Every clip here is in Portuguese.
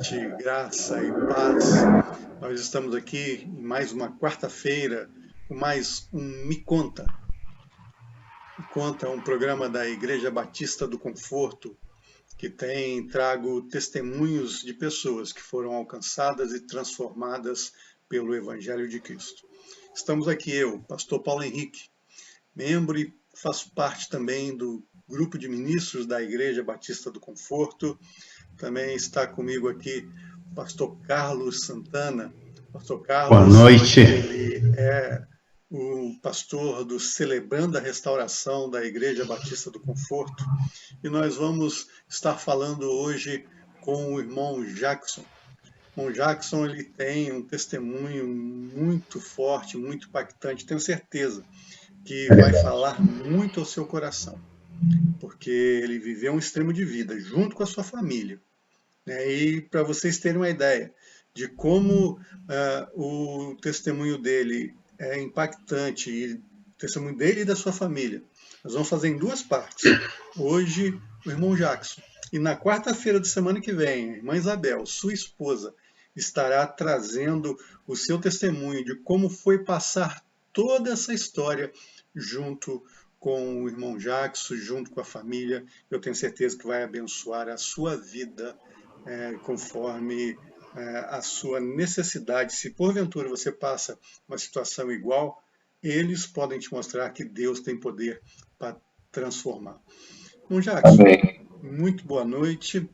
noite, graça e paz. Nós estamos aqui em mais uma quarta-feira com mais um Me Conta. Me Conta é um programa da Igreja Batista do Conforto que tem trago testemunhos de pessoas que foram alcançadas e transformadas pelo Evangelho de Cristo. Estamos aqui eu, pastor Paulo Henrique, membro e faço parte também do grupo de ministros da Igreja Batista do Conforto. Também está comigo aqui o pastor Carlos Santana. Pastor Carlos, boa noite. Ele é o pastor do Celebrando a Restauração da Igreja Batista do Conforto. E nós vamos estar falando hoje com o irmão Jackson. O irmão Jackson, ele tem um testemunho muito forte, muito impactante. Tenho certeza que vai falar muito ao seu coração, porque ele viveu um extremo de vida junto com a sua família. E para vocês terem uma ideia de como o testemunho dele é impactante, e o testemunho dele e da sua família, nós vamos fazer em duas partes. Hoje, o irmão Jackson. E na quarta-feira da semana que vem, a irmã Isabel, sua esposa, estará trazendo o seu testemunho de como foi passar toda essa história junto com o irmão Jackson, junto com a família. Eu tenho certeza que vai abençoar a sua vida conforme a sua necessidade. Se porventura você passa uma situação igual, eles podem te mostrar que Deus tem poder para transformar. Irmão Jackson, amém. Muito boa noite.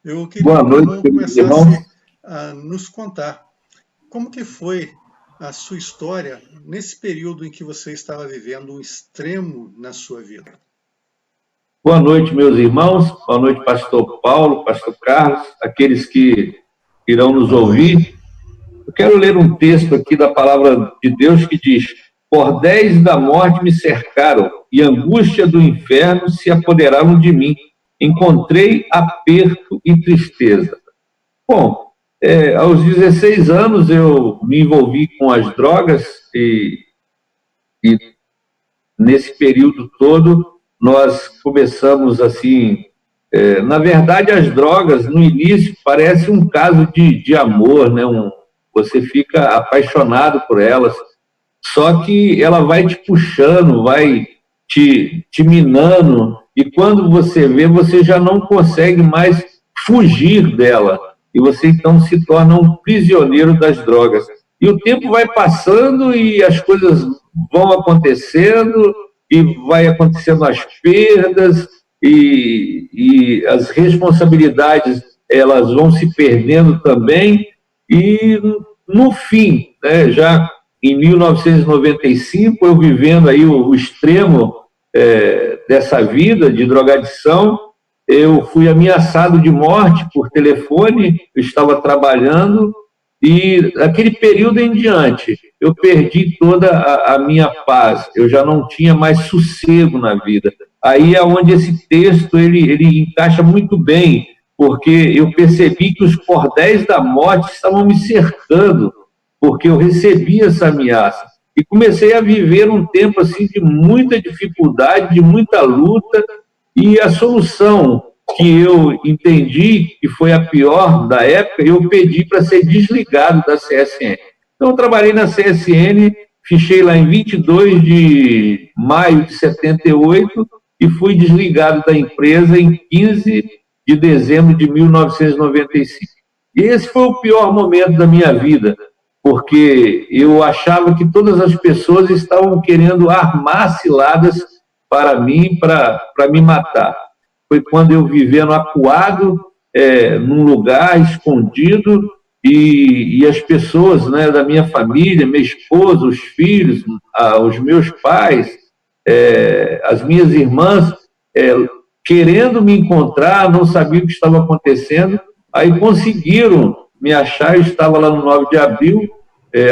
Eu queria que o irmão começasse a nos contar como que foi a sua história nesse período em que você estava vivendo um extremo na sua vida. Boa noite, meus irmãos. Boa noite, pastor Paulo, pastor Carlos, aqueles que irão nos ouvir. Eu quero ler um texto aqui da palavra de Deus que diz: cordéis da morte me cercaram e angústia do inferno se apoderaram de mim. Encontrei aperto e tristeza. Bom, aos 16 anos eu me envolvi com as drogas e nesse período todo nós começamos assim, na verdade as drogas no início parece um caso de amor, né? Você fica apaixonado por elas, só que ela vai te puxando, vai te minando, e quando você vê, você já não consegue mais fugir dela, e você então se torna um prisioneiro das drogas. E o tempo vai passando e as coisas vão acontecendo, e vai acontecendo as perdas e as responsabilidades, elas vão se perdendo também, e no fim, né, já em 1995, eu vivendo aí o extremo dessa vida de drogadição, eu fui ameaçado de morte por telefone, eu estava trabalhando, e naquele período em diante, eu perdi toda a minha paz, eu já não tinha mais sossego na vida. Aí é onde esse texto ele encaixa muito bem, porque eu percebi que os cordéis da morte estavam me cercando, porque eu recebi essa ameaça. E comecei a viver um tempo assim de muita dificuldade, de muita luta, e a solução que eu entendi, que foi a pior da época, eu pedi para ser desligado da CSN. Então, eu trabalhei na CSN, fichei lá em 22 de maio de 78 e fui desligado da empresa em 15 de dezembro de 1995. E esse foi o pior momento da minha vida, porque eu achava que todas as pessoas estavam querendo armar ciladas para mim, para me matar. Foi quando eu vivendo acuado, num lugar escondido, e as pessoas, né, da minha família, minha esposa, os filhos, os meus pais, as minhas irmãs, querendo me encontrar, não sabiam o que estava acontecendo, aí conseguiram me achar. Eu estava lá no 9 de abril,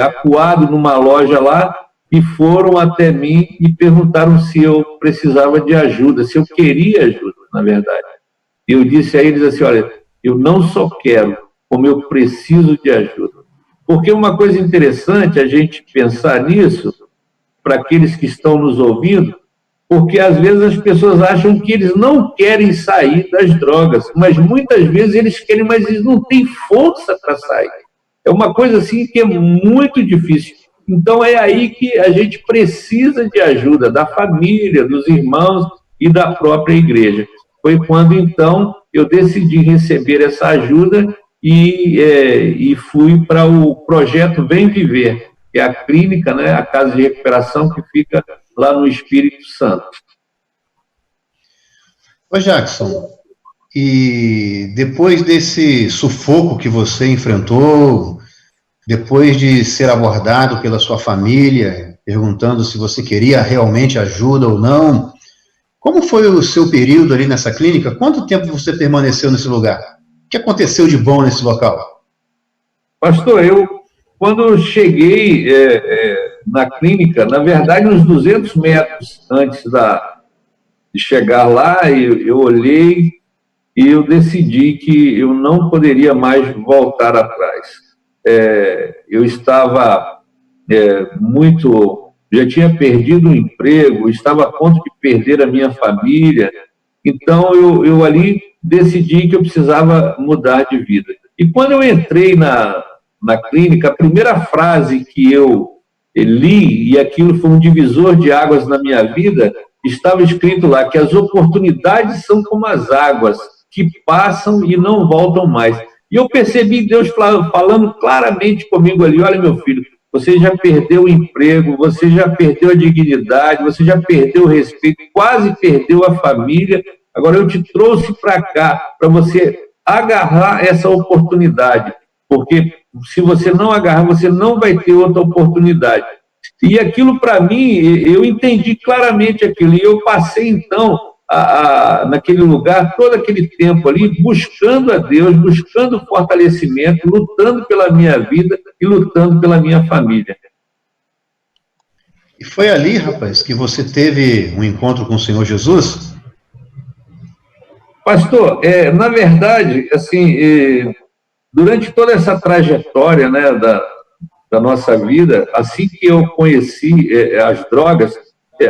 acuado numa loja lá, e foram até mim e perguntaram se eu precisava de ajuda, se eu queria ajuda, na verdade. E eu disse a eles assim: olha, eu não só quero, como eu preciso de ajuda. Porque uma coisa interessante a gente pensar nisso, para aqueles que estão nos ouvindo, porque às vezes as pessoas acham que eles não querem sair das drogas, mas muitas vezes eles querem, mas eles não têm força para sair. É uma coisa assim que é muito difícil. Então é aí que a gente precisa de ajuda da família, dos irmãos e da própria igreja. Foi quando então eu decidi receber essa ajuda e fui para o projeto Vem Viver, que é a clínica, né, a casa de recuperação que fica lá no Espírito Santo. Ô Jackson, e depois desse sufoco que você enfrentou, depois de ser abordado pela sua família, perguntando se você queria realmente ajuda ou não, como foi o seu período ali nessa clínica? Quanto tempo você permaneceu nesse lugar? O que aconteceu de bom nesse local? Pastor, quando cheguei na clínica, na verdade, uns 200 metros antes de chegar lá, eu olhei e eu decidi que eu não poderia mais voltar atrás. Eu estava já tinha perdido o emprego, estava a ponto de perder a minha família, então eu ali decidi que eu precisava mudar de vida. E quando eu entrei na clínica, a primeira frase que eu li, e aquilo foi um divisor de águas na minha vida, estava escrito lá que as oportunidades são como as águas, que passam e não voltam mais. E eu percebi Deus falando claramente comigo ali: olha, meu filho, você já perdeu o emprego, você já perdeu a dignidade, você já perdeu o respeito, quase perdeu a família. Agora eu te trouxe para cá, para você agarrar essa oportunidade, porque se você não agarrar, você não vai ter outra oportunidade. E aquilo, para mim, eu entendi claramente aquilo, e eu passei, então, naquele lugar, todo aquele tempo ali, buscando a Deus, buscando fortalecimento, lutando pela minha vida e lutando pela minha família. E foi ali, rapaz, que você teve um encontro com o Senhor Jesus? Pastor, na verdade, assim, durante toda essa trajetória, né, da nossa vida, assim que eu conheci as drogas,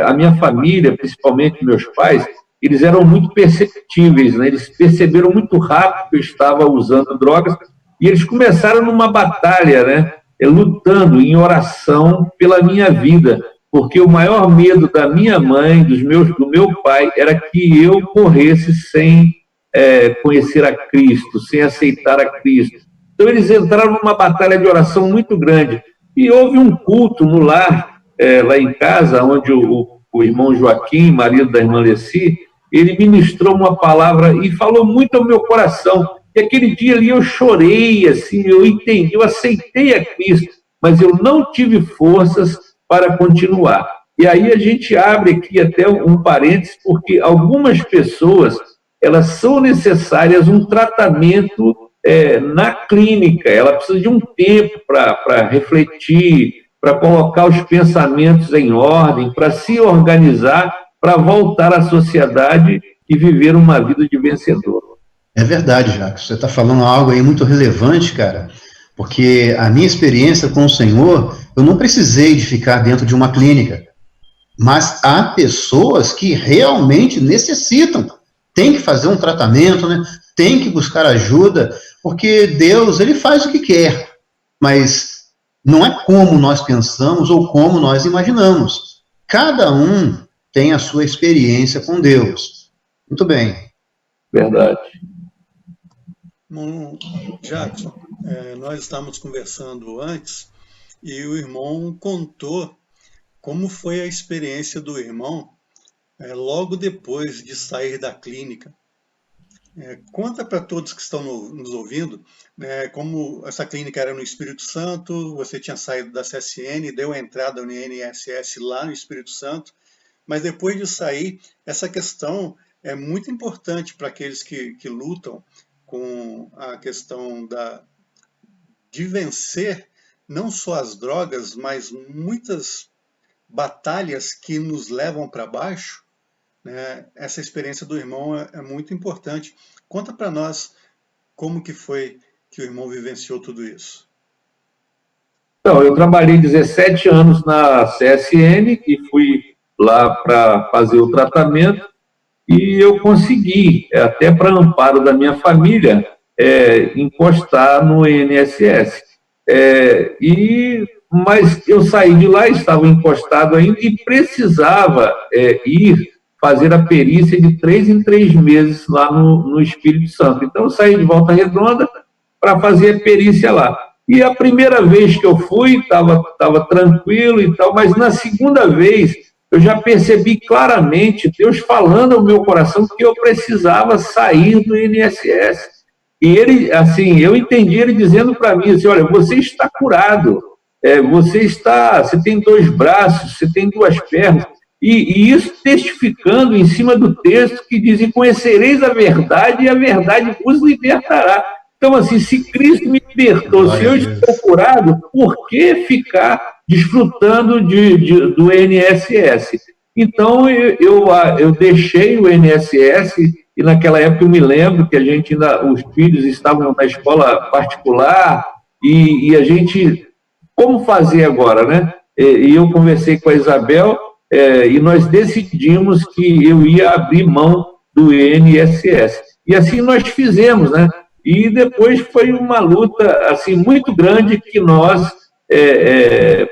a minha família, principalmente meus pais, eles eram muito perceptíveis, né? Eles perceberam muito rápido que eu estava usando drogas e eles começaram numa batalha, né? Lutando em oração pela minha vida, porque o maior medo da minha mãe, do meu pai, era que eu morresse sem conhecer a Cristo, sem aceitar a Cristo. Então eles entraram numa batalha de oração muito grande. E houve um culto no lar, lá em casa, onde o irmão Joaquim, marido da irmã Leci, ele ministrou uma palavra e falou muito ao meu coração. E aquele dia ali eu chorei, assim, eu entendi, eu aceitei a Cristo, mas eu não tive forças para continuar. E aí a gente abre aqui até um parênteses, porque algumas pessoas, elas são necessárias um tratamento na clínica, ela precisa de um tempo para refletir, para colocar os pensamentos em ordem, para se organizar, para voltar à sociedade e viver uma vida de vencedor. É verdade, Jacques, você está falando algo aí muito relevante, cara, porque a minha experiência com o Senhor, eu não precisei de ficar dentro de uma clínica, mas há pessoas que realmente necessitam, tem que fazer um tratamento, né? Tem que buscar ajuda, porque Deus, ele faz o que quer, mas não é como nós pensamos ou como nós imaginamos. Cada um tem a sua experiência com Deus. Muito bem. Verdade. Jackson, nós estávamos conversando antes e o irmão contou como foi a experiência do irmão logo depois de sair da clínica. Conta para todos que estão nos ouvindo, como essa clínica era no Espírito Santo, você tinha saído da CSN, deu a entrada no INSS lá no Espírito Santo, mas depois de sair, essa questão é muito importante para aqueles que lutam com a questão de vencer não só as drogas, mas muitas batalhas que nos levam para baixo. Essa experiência do irmão é muito importante. Conta para nós como que foi que o irmão vivenciou tudo isso. Então, eu trabalhei 17 anos na CSN e fui lá para fazer o tratamento, e eu consegui, até para amparo da minha família, encostar no INSS. Mas eu saí de lá, estava encostado ainda e precisava ir fazer a perícia de 3 em 3 meses lá no Espírito Santo. Então, eu saí de Volta Redonda para fazer a perícia lá. E a primeira vez que eu fui, estava tranquilo e tal, mas na segunda vez eu já percebi claramente Deus falando ao meu coração que eu precisava sair do INSS. E ele, assim, eu entendi ele dizendo para mim assim, olha, você está curado, você tem 2 braços, você tem 2 pernas, e isso testificando em cima do texto que diz, e conhecereis a verdade, e a verdade vos libertará. Então, assim, se Cristo me libertou, se eu estou curado, por que ficar desfrutando do INSS? Então, eu deixei o INSS, e naquela época eu me lembro que a gente os filhos estavam na escola particular, e a gente, como fazer agora, né? E eu conversei com a Isabel, e nós decidimos que eu ia abrir mão do INSS. E assim nós fizemos, né? E depois foi uma luta assim, muito grande que nós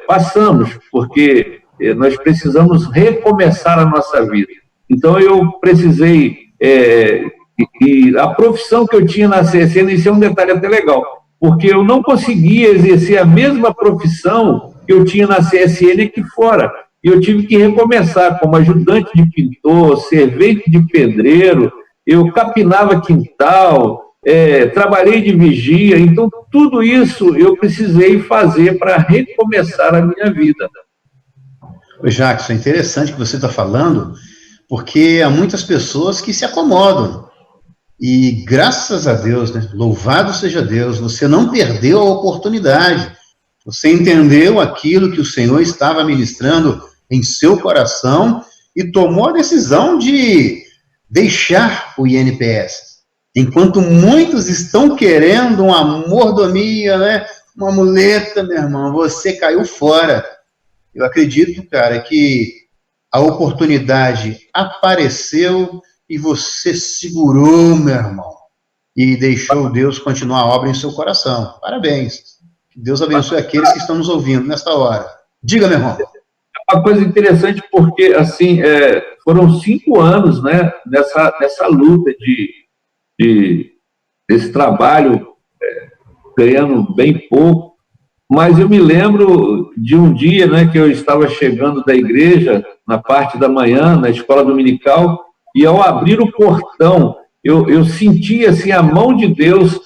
passamos, porque nós precisamos recomeçar a nossa vida. Então, eu precisei... e a profissão que eu tinha na CSN, isso é um detalhe até legal, porque eu não conseguia exercer a mesma profissão que eu tinha na CSN aqui fora. E eu tive que recomeçar como ajudante de pintor, servente de pedreiro, eu capinava quintal, trabalhei de vigia, então tudo isso eu precisei fazer para recomeçar a minha vida. Ô Jackson, é interessante que você está falando, porque há muitas pessoas que se acomodam, e graças a Deus, né, louvado seja Deus, você não perdeu a oportunidade, você entendeu aquilo que o Senhor estava ministrando em seu coração e tomou a decisão de deixar o INPS. Enquanto muitos estão querendo uma mordomia, né, uma muleta, meu irmão, você caiu fora. Eu acredito, cara, que a oportunidade apareceu e você segurou, meu irmão, e deixou Deus continuar a obra em seu coração. Parabéns. Que Deus abençoe aqueles que estão nos ouvindo nesta hora. Diga, meu irmão. Uma coisa interessante, porque assim, foram 5 anos, né, nessa luta desse trabalho, ganhando bem pouco, mas eu me lembro de um dia, né, que eu estava chegando da igreja, na parte da manhã, na escola dominical, e ao abrir o portão, eu senti assim, a mão de Deus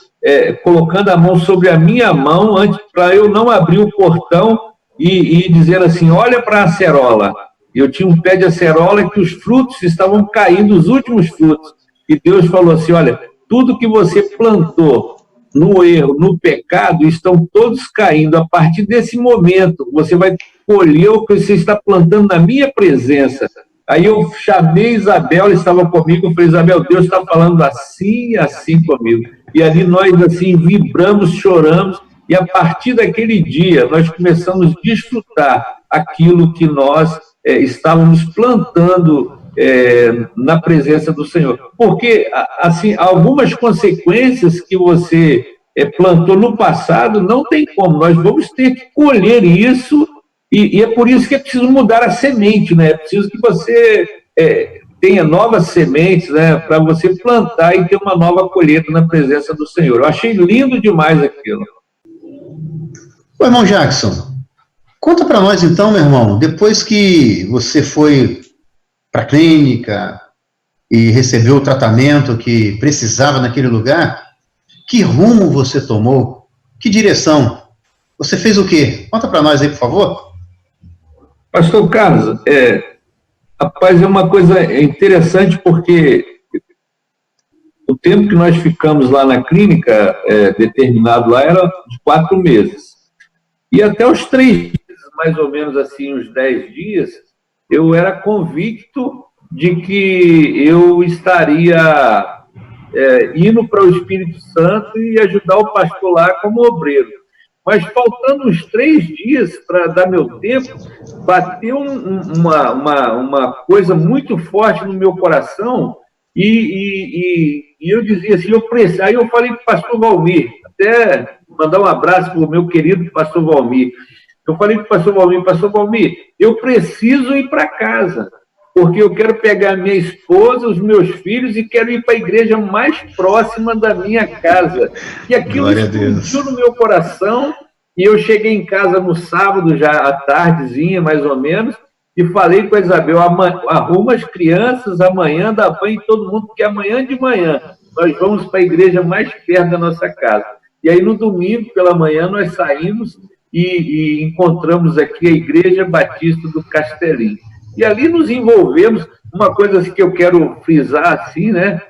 colocando a mão sobre a minha mão, antes para eu não abrir o portão, e dizer assim, olha para a acerola. Eu tinha um pé de acerola e que os frutos estavam caindo, os últimos frutos. E Deus falou assim, olha, tudo que você plantou no erro, no pecado, estão todos caindo. A partir desse momento, você vai colher o que você está plantando na minha presença. Aí eu chamei Isabel, ela estava comigo, eu falei, Isabel, Deus está falando assim e assim comigo. E ali nós, assim, vibramos, choramos, e a partir daquele dia, nós começamos a desfrutar aquilo que nós estávamos plantando na presença do Senhor. Porque, assim, algumas consequências que você plantou no passado, não tem como, nós vamos ter que colher isso, e é por isso que é preciso mudar a semente, né? É preciso que você tenha novas sementes, né? Para você plantar e ter uma nova colheita na presença do Senhor. Eu achei lindo demais aquilo. Ô, irmão Jackson, conta para nós então, meu irmão, depois que você foi para a clínica e recebeu o tratamento que precisava naquele lugar, que rumo você tomou? Que direção? Você fez o quê? Conta para nós aí, por favor. Pastor Carlos, rapaz, é uma coisa interessante porque o tempo que nós ficamos lá na clínica, determinado lá, era de 4 meses. E até os 3 dias, mais ou menos assim, uns 10 dias, eu era convicto de que eu estaria indo para o Espírito Santo e ajudar o pastor lá como obreiro. mas faltando uns 3 dias para dar meu tempo, bateu uma coisa muito forte no meu coração, e eu dizia assim, aí eu falei para o pastor Valmir, até mandar um abraço para o meu querido pastor Valmir. Eu falei para o pastor Valmir, eu preciso ir para casa, porque eu quero pegar minha esposa, os meus filhos, e quero ir para a igreja mais próxima da minha casa. E aquilo explodiu no meu coração, e eu cheguei em casa no sábado, já à tardezinha, mais ou menos, e falei com a Isabel, arruma as crianças, amanhã dá banho em todo mundo, porque amanhã de manhã nós vamos para a igreja mais perto da nossa casa. E aí no domingo, pela manhã, nós saímos e encontramos aqui a Igreja Batista do Castelinho. E ali nos envolvemos, uma coisa que eu quero frisar assim, né,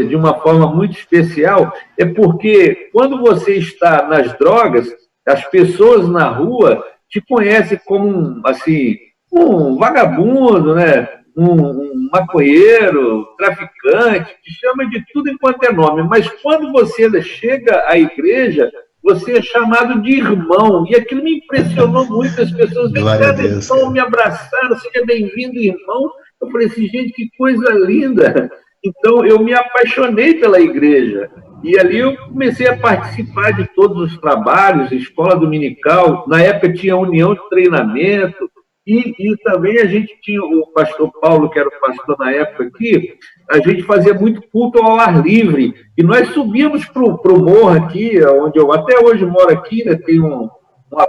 de uma forma muito especial, é porque quando você está nas drogas, as pessoas na rua te conhecem como assim, um vagabundo, né, um maconheiro, traficante, te chama de tudo enquanto é nome, mas quando você chega à igreja, você é chamado de irmão, e aquilo me impressionou muito, as pessoas vêm cada irmão me abraçaram, seja bem-vindo, irmão. Eu falei assim, gente, que coisa linda. Então, eu me apaixonei pela igreja, e ali eu comecei a participar de todos os trabalhos, escola dominical, na época tinha união de treinamento, e também a gente tinha o pastor Paulo, que era o pastor na época aqui, a gente fazia muito culto ao ar livre, e nós subíamos para o morro aqui, onde eu até hoje moro aqui, né, tem uma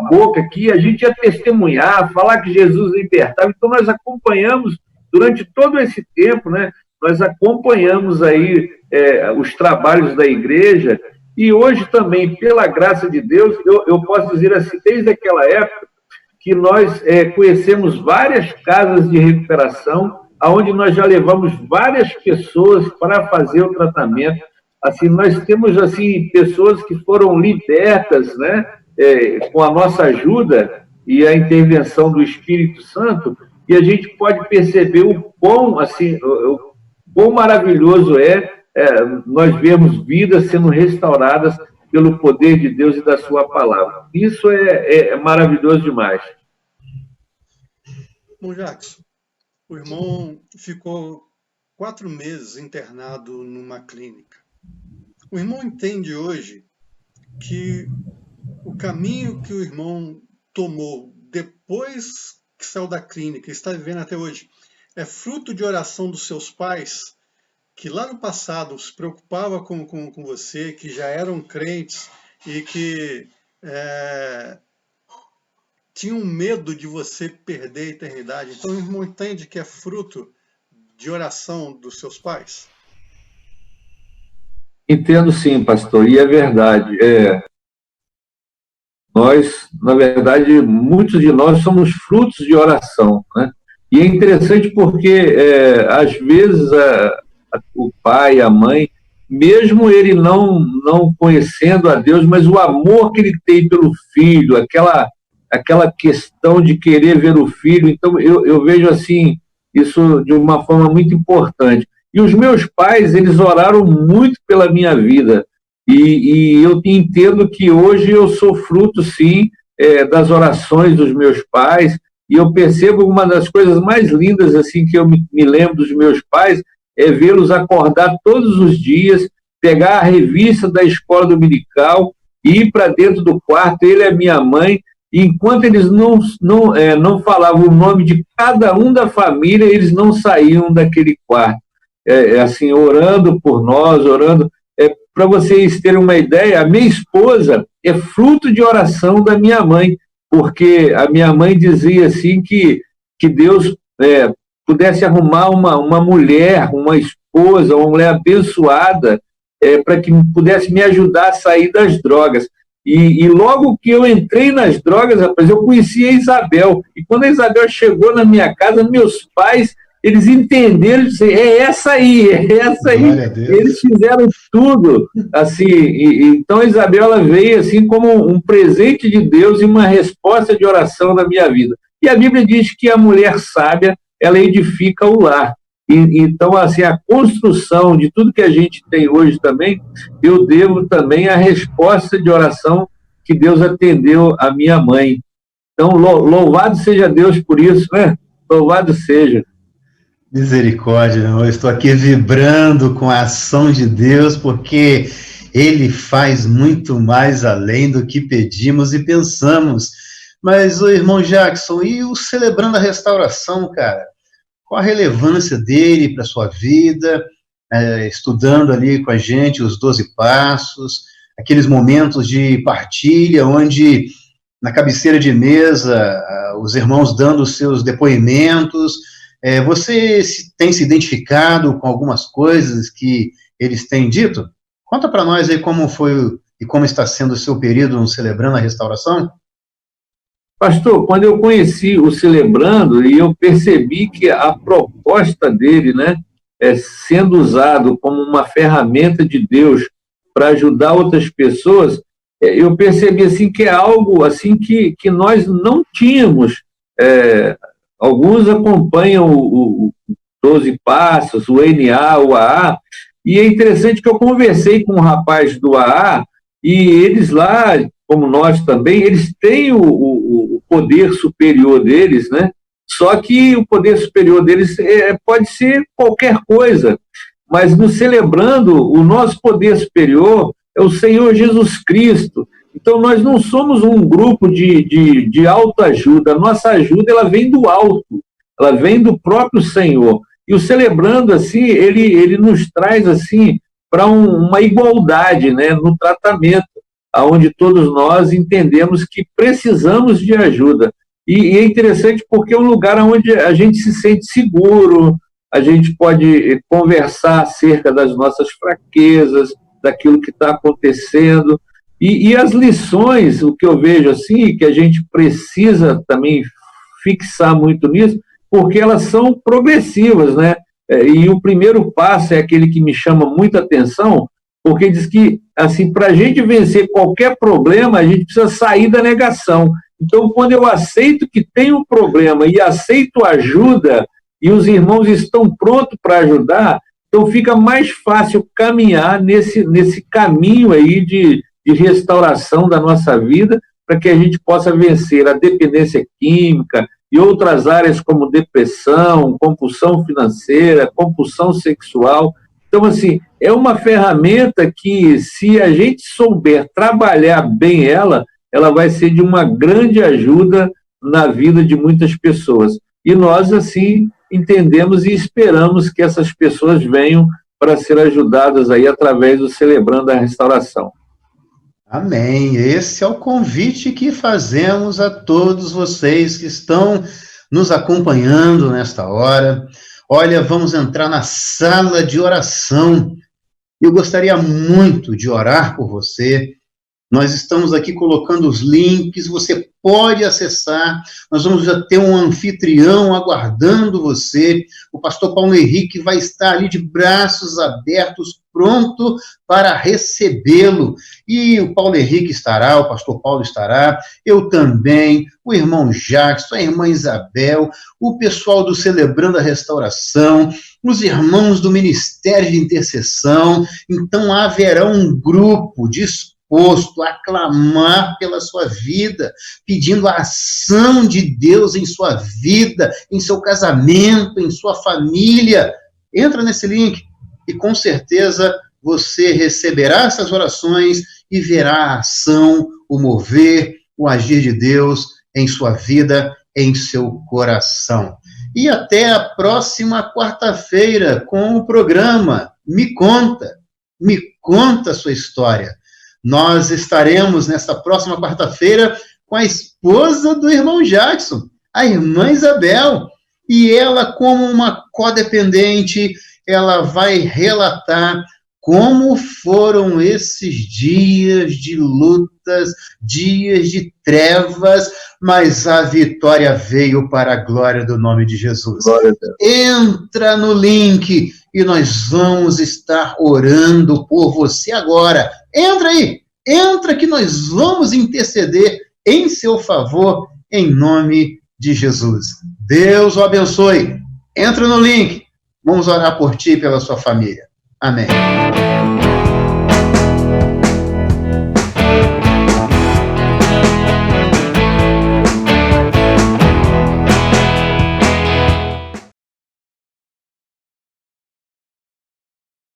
boca aqui, a gente ia testemunhar, falar que Jesus libertava, então nós acompanhamos, durante todo esse tempo, né, nós acompanhamos aí os trabalhos da igreja, e hoje também, pela graça de Deus, eu posso dizer assim, desde aquela época, que nós conhecemos várias casas de recuperação, onde nós já levamos várias pessoas para fazer o tratamento. Assim, nós temos assim, pessoas que foram libertas, né, com a nossa ajuda e a intervenção do Espírito Santo, e a gente pode perceber o quão, assim, o quão maravilhoso nós vermos vidas sendo restauradas pelo poder de Deus e da sua palavra. Isso é maravilhoso demais. Bom, Jackson, o irmão ficou 4 meses internado numa clínica. O irmão entende hoje que o caminho que o irmão tomou depois que saiu da clínica e está vivendo até hoje é fruto de oração dos seus pais, que lá no passado se preocupava com você, que já eram crentes e que tinham medo de você perder a eternidade. Então o irmão entende que é fruto de oração dos seus pais? Entendo sim, pastor, e é verdade. Nós, na verdade, muitos de nós somos frutos de oração, né? E é interessante porque, às vezes, o pai, a mãe, mesmo ele não conhecendo a Deus, mas o amor que ele tem pelo filho, aquela questão de querer ver o filho, então eu vejo assim, isso de uma forma muito importante. E os meus pais, eles oraram muito pela minha vida, e eu entendo que hoje eu sou fruto, sim, das orações dos meus pais, e eu percebo uma das coisas mais lindas assim que eu me lembro dos meus pais, é vê-los acordar todos os dias, pegar a revista da escola dominical, ir para dentro do quarto, ele e a minha mãe, e enquanto eles não falavam o nome de cada um da família, eles não saíam daquele quarto, assim, orando por nós, orando. Para vocês terem uma ideia, a minha esposa é fruto de oração da minha mãe, porque a minha mãe dizia assim que Deus pudesse arrumar uma mulher, uma esposa, uma mulher abençoada, para que pudesse me ajudar a sair das drogas. E logo que eu entrei nas drogas, rapaz, eu conheci a Isabel. E quando a Isabel chegou na minha casa, meus pais, eles entenderam, disseram, é essa aí. Eles fizeram tudo. Assim, então a Isabel ela veio assim como um presente de Deus e uma resposta de oração na minha vida. E a Bíblia diz que a mulher sábia, ela edifica o lar. Então, assim, a construção de tudo que a gente tem hoje também, eu devo também a resposta de oração que Deus atendeu a minha mãe. Então, louvado seja Deus por isso, né? Louvado seja. Misericórdia, eu estou aqui vibrando com a ação de Deus, porque Ele faz muito mais além do que pedimos e pensamos. Mas o irmão Jackson, e o Celebrando a Restauração, cara? Qual a relevância dele para a sua vida, estudando ali com a gente os 12 passos, aqueles momentos de partilha, onde na cabeceira de mesa, os irmãos dando os seus depoimentos, você tem se identificado com algumas coisas que eles têm dito? Conta para nós aí como foi e como está sendo o seu período no Celebrando a Restauração. Pastor, quando eu conheci o Celebrando, e eu percebi que a proposta dele, né, sendo usado como uma ferramenta de Deus para ajudar outras pessoas, eu percebi assim, que é algo assim, que nós não tínhamos. Alguns acompanham o 12 Passos, o NA, o AA, e é interessante que eu conversei com um rapaz do AA, e eles lá, como nós também, eles têm o poder superior deles, né? Só que o poder superior deles pode ser qualquer coisa, mas no Celebrando, o nosso poder superior é o Senhor Jesus Cristo. Então, nós não somos um grupo de autoajuda. A nossa ajuda, ela vem do alto, ela vem do próprio Senhor. E o Celebrando, assim, ele nos traz, assim, para uma igualdade, né, no tratamento, onde todos nós entendemos que precisamos de ajuda. E é interessante porque é um lugar onde a gente se sente seguro, a gente pode conversar acerca das nossas fraquezas, daquilo que está acontecendo. E as lições, o que eu vejo assim, que a gente precisa também fixar muito nisso, porque elas são progressivas, né? E o primeiro passo é aquele que me chama muita atenção, porque diz que, assim, para a gente vencer qualquer problema, a gente precisa sair da negação. Então, quando eu aceito que tem um problema e aceito ajuda, e os irmãos estão prontos para ajudar, então fica mais fácil caminhar nesse caminho aí de restauração da nossa vida, para que a gente possa vencer a dependência química e outras áreas como depressão, compulsão financeira, compulsão sexual. Então, assim, é uma ferramenta que, se a gente souber trabalhar bem ela vai ser de uma grande ajuda na vida de muitas pessoas. E nós, assim, entendemos e esperamos que essas pessoas venham para ser ajudadas aí através do Celebrando a Restauração. Amém. Esse é o convite que fazemos a todos vocês que estão nos acompanhando nesta hora. Olha, vamos entrar na sala de oração. Eu gostaria muito de orar por você. Nós estamos aqui colocando os links, você pode acessar, nós vamos já ter um anfitrião aguardando você, o pastor Paulo Henrique vai estar ali de braços abertos, pronto para recebê-lo, e o Paulo Henrique estará, o pastor Paulo estará, eu também, o irmão Jackson, a irmã Isabel, o pessoal do Celebrando a Restauração, os irmãos do Ministério de Intercessão. Então haverá um grupo disposto a clamar pela sua vida, pedindo a ação de Deus em sua vida, em seu casamento, em sua família. Entra nesse link e com certeza você receberá essas orações e verá a ação, o mover, o agir de Deus em sua vida, em seu coração. E até a próxima quarta-feira com o programa Me Conta a Sua História. Nós estaremos nesta próxima quarta-feira com a esposa do irmão Jackson, a irmã Isabel, e ela, como uma codependente, ela vai relatar como foram esses dias de lutas, dias de trevas, mas a vitória veio para a glória do nome de Jesus. Entra no link e nós vamos estar orando por você agora. Entra aí, entra que nós vamos interceder em seu favor, em nome de Jesus. Deus o abençoe. Entra no link, vamos orar por ti e pela sua família. Amém.